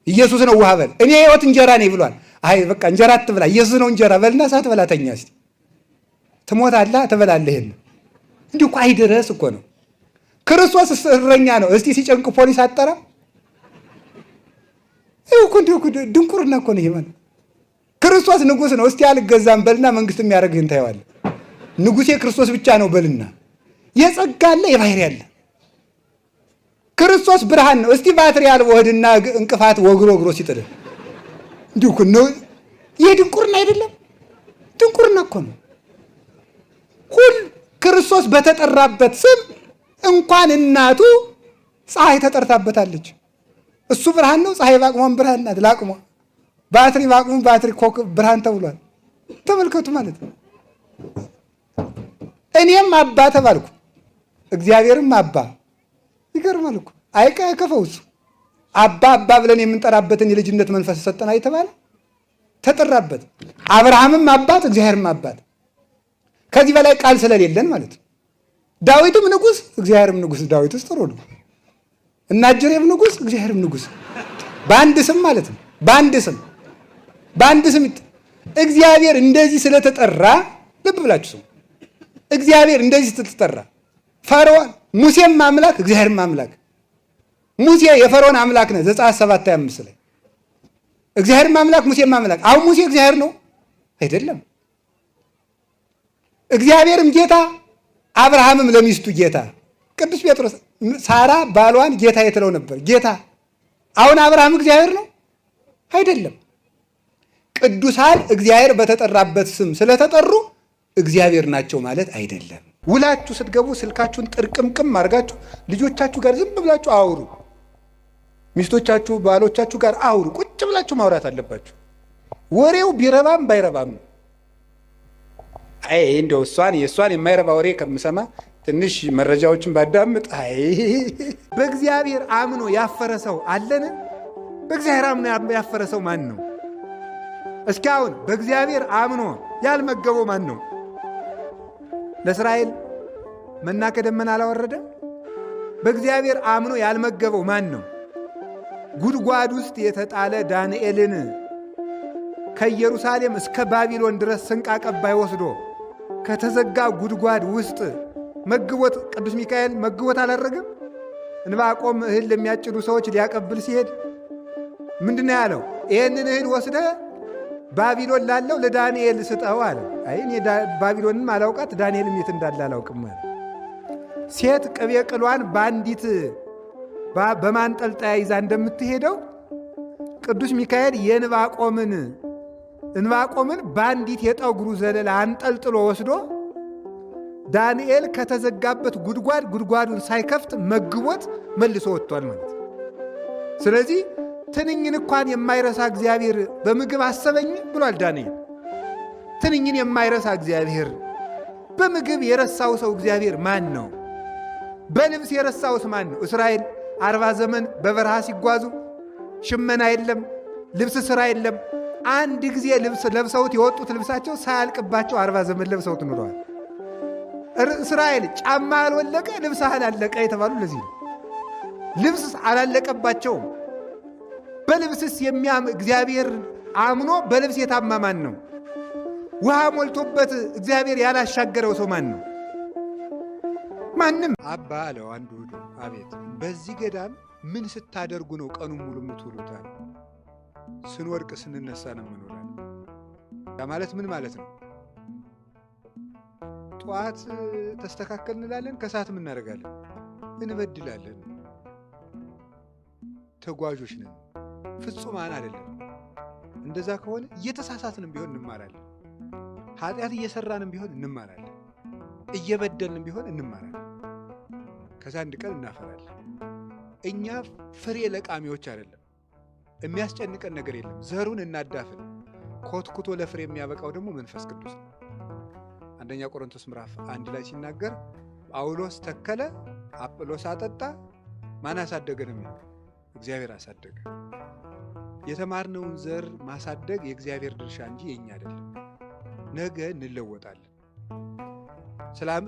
Speaker 1: ኢየሱስ ነው ውሃ በል እኔ የሕይወት እንጀራ ነኝ ብሏል። አይ በቃ እንጀራ አትብላ ኢየሱስ ነው እንጀራ በልና ሳትበላ ተኛ እስቲ ትሞታለህ ትበላለህ። ይሄን እንዲሁ እኮ አይደረስ እኮ ነው። ክርስቶስ እረኛ ነው። እስቲ ሲጨንቅ ፖሊስ አጠራ እኮ እንዲሁ ድንቁርና እኮ ነው ይሄ ማለት። ክርስቶስ ንጉሥ ነው። እስቲ አልገዛም በልና መንግስት የሚያደርግህን ታየዋለህ። ንጉሴ ክርስቶስ ብቻ ነው በልና የጸጋ አለ የባህሪ አለ። ክርስቶስ ብርሃን ነው። እስቲ ባትሪ አልወህድና እንቅፋት ወግሮ ሲጥልህ እንዲሁ እኮ ነው። ይሄ ድንቁርና አይደለም? ድንቁርና እኮ ነው። ሁሉ ክርስቶስ በተጠራበት ስም እንኳን እናቱ ፀሐይ ተጠርታበታለች። እሱ ብርሃን ነው። ፀሐይ ባቅሟን ብርሃን ናት። ላቅሟ ባትሪ ባቅሙ ባትሪ ኮከብ ብርሃን ተብሏል። ተመልከቱ ማለት ነው። እኔም አባ ተባልኩ እግዚአብሔርም አባ። ይገርማል እኮ አይከፈው እሱ አባ ብለን የምንጠራበትን የልጅነት መንፈስ ሰጠን አይተባለ ተጠራበት። አብርሃምም አባት እግዚአብሔርም አባት። ከዚህ በላይ ቃል ስለሌለን ማለት ነው። ዳዊትም ንጉሥ እግዚአብሔርም ንጉሥ። ዳዊትስ ጥሩ ነው። እና እጅሬም ንጉሥ እግዚአብሔርም ንጉሥ። በአንድ ስም ማለት ነው። በአንድ ስም እግዚአብሔር እንደዚህ ስለተጠራ ልብ ብላችሁ ስሙ። እግዚአብሔር እንደዚህ ስለተጠራ ፈርዖን ሙሴም አምላክ እግዚአብሔርም አምላክ። ሙሴ የፈርዖን አምላክ ነው ዘጸአት 7:25 ላይ እግዚአብሔርም አምላክ ሙሴም አምላክ። አሁን ሙሴ እግዚአብሔር ነው አይደለም? እግዚአብሔርም ጌታ አብርሃምም ለሚስቱ ጌታ። ቅዱስ ጴጥሮስ ሳራ ባሏን ጌታ የትለው ነበር ጌታ። አሁን አብርሃም እግዚአብሔር ነው አይደለም? ቅዱሳን እግዚአብሔር በተጠራበት ስም ስለተጠሩ እግዚአብሔር ናቸው ማለት አይደለም። ውላችሁ ስትገቡ ስልካችሁን ጥርቅምቅም አድርጋችሁ ልጆቻችሁ ጋር ዝም ብላችሁ አውሩ። ሚስቶቻችሁ ባሎቻችሁ ጋር አውሩ። ቁጭ ብላችሁ ማውራት አለባችሁ። ወሬው ቢረባም ባይረባም አይ እንደው የእሷን የማይረባ ወሬ ከምሰማ ትንሽ መረጃዎችን ባዳምጥ። አይ በእግዚአብሔር አምኖ ያፈረ ሰው አለን? በእግዚአብሔር አምኖ ያፈረ ሰው ማን ነው? እስኪ አሁን በእግዚአብሔር አምኖ ያልመገበው ማን ነው? ለእስራኤል መና ከደመና አላወረደ? በእግዚአብሔር አምኖ ያልመገበው ማን ነው? ጉድጓድ ውስጥ የተጣለ ዳንኤልን ከኢየሩሳሌም እስከ ባቢሎን ድረስ ስንቅ አቀባይ ወስዶ ከተዘጋ ጉድጓድ ውስጥ መግቦት ቅዱስ ሚካኤል መግቦት አላረገም? ዕንባቆም እህል ለሚያጭዱ ሰዎች ሊያቀብል ሲሄድ ምንድነው ያለው? ይህንን እህል ወስደ ባቢሎን ላለው ለዳንኤል ስጠው አለ። አይ እኔ ባቢሎንም አላውቃት ዳንኤልም የት እንዳለ አላውቅም አለ። ሴት ቅቤ ቅሏን በአንዲት በማንጠልጠያ ይዛ እንደምትሄደው ቅዱስ ሚካኤል ዕንባቆምን በአንዲት የጠጉሩ ዘለላ አንጠልጥሎ ወስዶ ዳንኤል ከተዘጋበት ጉድጓዱን ሳይከፍት መግቦት መልሶ ወጥቷል ማለት። ስለዚህ ትንኝን እንኳን የማይረሳ እግዚአብሔር በምግብ አሰበኝ ብሏል ዳንኤል። ትንኝን የማይረሳ እግዚአብሔር በምግብ የረሳው ሰው እግዚአብሔር ማን ነው? በልብስ የረሳውስ ማን ነው? እስራኤል 40 ዘመን በበረሃ ሲጓዙ ሽመና የለም፣ ልብስ ስራ የለም። አንድ ጊዜ ልብስ ለብሰውት የወጡት ልብሳቸው ሳያልቅባቸው 40 ዘመን ለብሰውት ኑረዋል። እስራኤል ጫማ አልወለቀ ልብስ አላለቀ የተባሉ ለዚህ ነው። ልብስ አላለቀባቸውም። በልብስስ እግዚአብሔር አምኖ በልብስ የታማ ማን ነው? ውሃ ሞልቶበት እግዚአብሔር ያላሻገረው ሰው ማን ነው? ማንም። አባ አለው አንዱ ሄዶ አቤት፣ በዚህ ገዳም ምን ስታደርጉ ነው ቀኑን ሙሉ የምትውሉታል? ስንወድቅ ስንነሳ ነው የምንውላል። ያ ማለት ምን ማለት ነው? ጠዋት ተስተካከል እንላለን፣ ከሰዓት ምን እናደርጋለን? እንበድላለን። ተጓዦች ነን፣ ፍጹማን አይደለም። እንደዛ ከሆነ እየተሳሳትንም ቢሆን እንማራለን። ኃጢአት እየሰራንም ቢሆን እንማራለን። እየበደልንም ቢሆን እንማራለን። ከዛ አንድ ቀን እናፈራለን።
Speaker 3: እኛ ፍሬ ለቃሚዎች አይደለም። የሚያስጨንቀን ነገር የለም። ዘሩን እናዳፍን። ኮትኩቶ ለፍሬ የሚያበቃው ደግሞ መንፈስ ቅዱስ ነው። አንደኛ ቆሮንቶስ ምዕራፍ 1 ላይ ሲናገር ጳውሎስ ተከለ፣ አጵሎስ አጠጣ፣ ማን አሳደገ ነው የሚለው? እግዚአብሔር አሳደገ። የተማርነውን ዘር ማሳደግ የእግዚአብሔር ድርሻ እንጂ የኛ አይደለም። ነገ እንለወጣለን።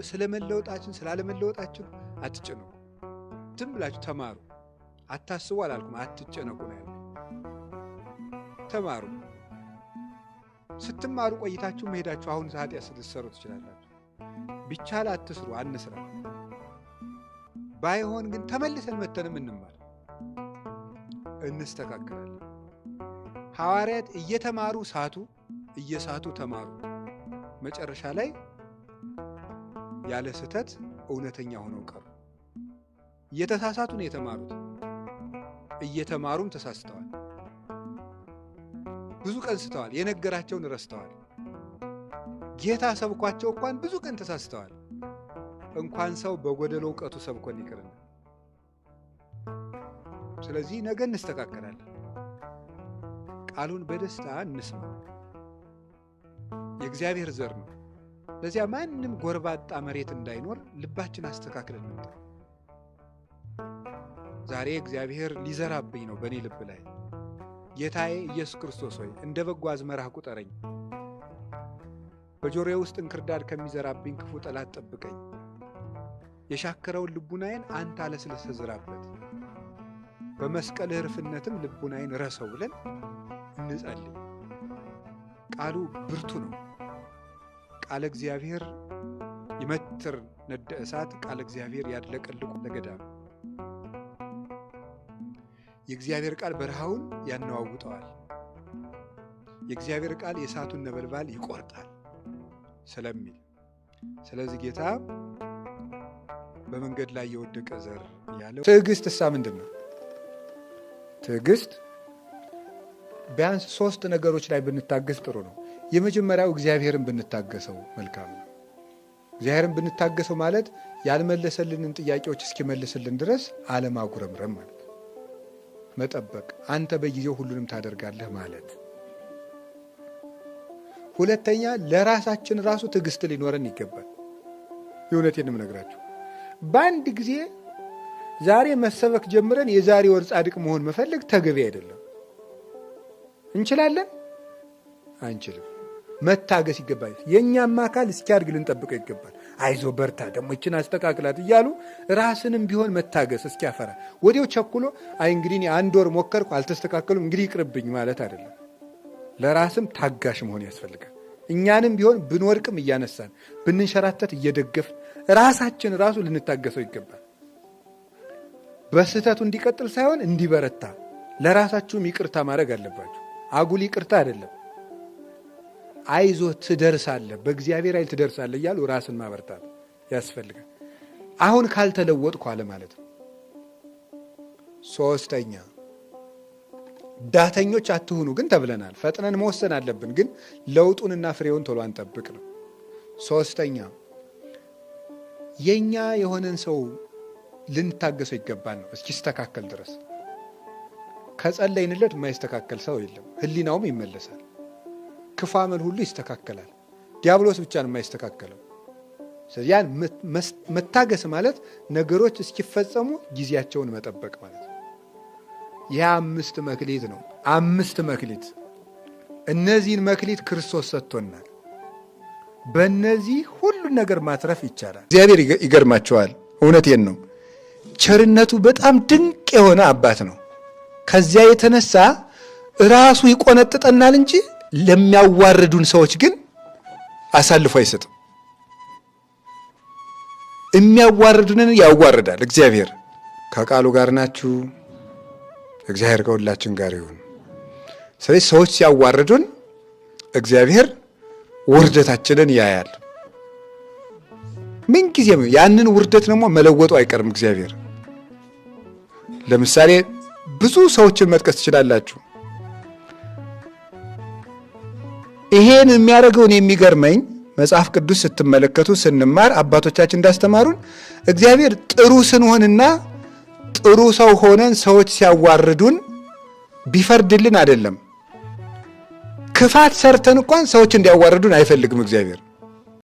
Speaker 3: ስለመለወጣችን ስላለመለወጣችን አትጨነቁ። ዝም ብላችሁ ተማሩ። አታስቡ አላልኩም፣ አትጨነቁ ነው ያለው። ተማሩ። ስትማሩ ቆይታችሁ መሄዳችሁ አሁን ኃጢአት ልትሰሩ ትችላላችሁ። ቢቻል አትስሩ፣ አንስራ። ባይሆን ግን ተመልሰን መተንም እንማር፣ እንስተካከላለን። ሐዋርያት እየተማሩ ሳቱ፣ እየሳቱ ተማሩ። መጨረሻ ላይ ያለ ስህተት እውነተኛ ሆነው ቀሩ። እየተሳሳቱ ነው የተማሩት፣ እየተማሩም ተሳስተዋል። ብዙ ቀን ስተዋል፣ የነገራቸውን ረስተዋል። ጌታ ሰብኳቸው እንኳን ብዙ ቀን ተሳስተዋል። እንኳን ሰው በጎደሎ እውቀቱ ሰብኮን ይቅርና። ስለዚህ ነገ እንስተካከላለን። ቃሉን በደስታ እንስማ። የእግዚአብሔር ዘር ነው። ለዚያ ማንም ጎርባጣ መሬት እንዳይኖር ልባችን አስተካክለን እንምጣ። ዛሬ እግዚአብሔር ሊዘራብኝ ነው በእኔ ልብ ላይ። ጌታዬ ኢየሱስ ክርስቶስ ሆይ እንደ በጎ አዝመራህ ቁጠረኝ። በጆሮዬ ውስጥ እንክርዳድ ከሚዘራብኝ ክፉ ጠላት ጠብቀኝ። የሻከረውን ልቡናዬን አንተ አለስልሰህ ዝራበት። በመስቀልህ ርፍነትም ልቡናዬን ረሰው ብለን እንጸልይ። ቃሉ ብርቱ ነው። ቃለ እግዚአብሔር ይመትር ነደ እሳት፣ ቃለ እግዚአብሔር ያድለቀልቁ ለገዳም። የእግዚአብሔር ቃል በረሃውን ያነዋውጠዋል። የእግዚአብሔር ቃል የእሳቱን ነበልባል ይቆርጣል ስለሚል፣ ስለዚህ ጌታ በመንገድ ላይ የወደቀ ዘር ያለው ትዕግስት እሳ ምንድን ነው? ትዕግስት ቢያንስ 3 ነገሮች ላይ ብንታገስ ጥሩ ነው። የመጀመሪያው እግዚአብሔርን ብንታገሰው መልካም ነው። እግዚአብሔርን ብንታገሰው ማለት ያልመለሰልንን ጥያቄዎች እስኪመልስልን ድረስ አለማጉረምረም ማለት፣ መጠበቅ፣ አንተ በጊዜው ሁሉንም ታደርጋለህ ማለት። ሁለተኛ ለራሳችን ራሱ ትዕግስት ሊኖረን ይገባል። የእውነቴን የምነግራችሁ በአንድ ጊዜ ዛሬ መሰበክ ጀምረን የዛሬ ወር ጻድቅ መሆን መፈለግ ተገቢ አይደለም። እንችላለን? አንችልም። መታገስ ይገባል። የእኛም አካል እስኪያድግ ልንጠብቀው ይገባል። አይዞ በርታ፣ ደግሞ ይችን አስተካክላት እያሉ ራስንም ቢሆን መታገስ እስኪያፈራ ወዲያው ቸኩሎ አይ እንግዲህ እኔ 1 ወር ሞከርኩ አልተስተካከሉም እንግዲህ ይቅርብኝ ማለት አይደለም። ለራስም ታጋሽ መሆን ያስፈልጋል። እኛንም ቢሆን ብንወድቅም እያነሳን ብንንሸራተት እየደገፍን ራሳችን ራሱ ልንታገሰው ይገባል። በስህተቱ እንዲቀጥል ሳይሆን እንዲበረታ ለራሳችሁም ይቅርታ ማድረግ አለባችሁ። አጉል ይቅርታ አይደለም። አይዞ ትደርሳለህ፣ በእግዚአብሔር ኃይል ትደርሳለህ እያሉ ራስን ማበርታት ያስፈልጋል። አሁን ካልተለወጥኩ አለ ማለት ነው። 3ኛ ዳተኞች አትሁኑ ግን ተብለናል። ፈጥነን መወሰን አለብን፣ ግን ለውጡንና ፍሬውን ቶሎ አንጠብቅ ነው። 3ኛ የኛ የሆነን ሰው ልንታገሰው ይገባል ነው እስኪስተካከል ድረስ። ከጸለይንለት የማይስተካከል ሰው የለም። ህሊናውም ይመለሳል። ክፉ አመል ሁሉ ይስተካከላል። ዲያብሎስ ብቻ ነው የማይስተካከለው። ስለዚህ ያን መታገስ ማለት ነገሮች እስኪፈጸሙ ጊዜያቸውን መጠበቅ ማለት ነው። ይህ 5 መክሊት ነው። 5 መክሊት። እነዚህን መክሊት ክርስቶስ ሰጥቶናል። በእነዚህ ሁሉን ነገር ማትረፍ ይቻላል። እግዚአብሔር ይገርማቸዋል። እውነቴን ነው። ቸርነቱ በጣም ድንቅ የሆነ አባት ነው። ከዚያ የተነሳ ራሱ ይቆነጥጠናል እንጂ ለሚያዋርዱን ሰዎች ግን አሳልፎ አይሰጥም። የሚያዋርዱንን ያዋርዳል። እግዚአብሔር ከቃሉ ጋር ናችሁ። እግዚአብሔር ከሁላችን ጋር ይሁን። ስለዚህ ሰዎች ሲያዋርዱን እግዚአብሔር ውርደታችንን ያያል። ምን ጊዜም ያንን ውርደት ደግሞ መለወጡ አይቀርም እግዚአብሔር። ለምሳሌ ብዙ ሰዎችን መጥቀስ ትችላላችሁ። ይሄን የሚያደርገውን የሚገርመኝ መጽሐፍ ቅዱስ ስትመለከቱ ስንማር አባቶቻችን እንዳስተማሩን እግዚአብሔር ጥሩ ስንሆንና ጥሩ ሰው ሆነን ሰዎች ሲያዋርዱን ቢፈርድልን አይደለም። ክፋት ሰርተን እንኳን ሰዎች እንዲያዋርዱን አይፈልግም እግዚአብሔር።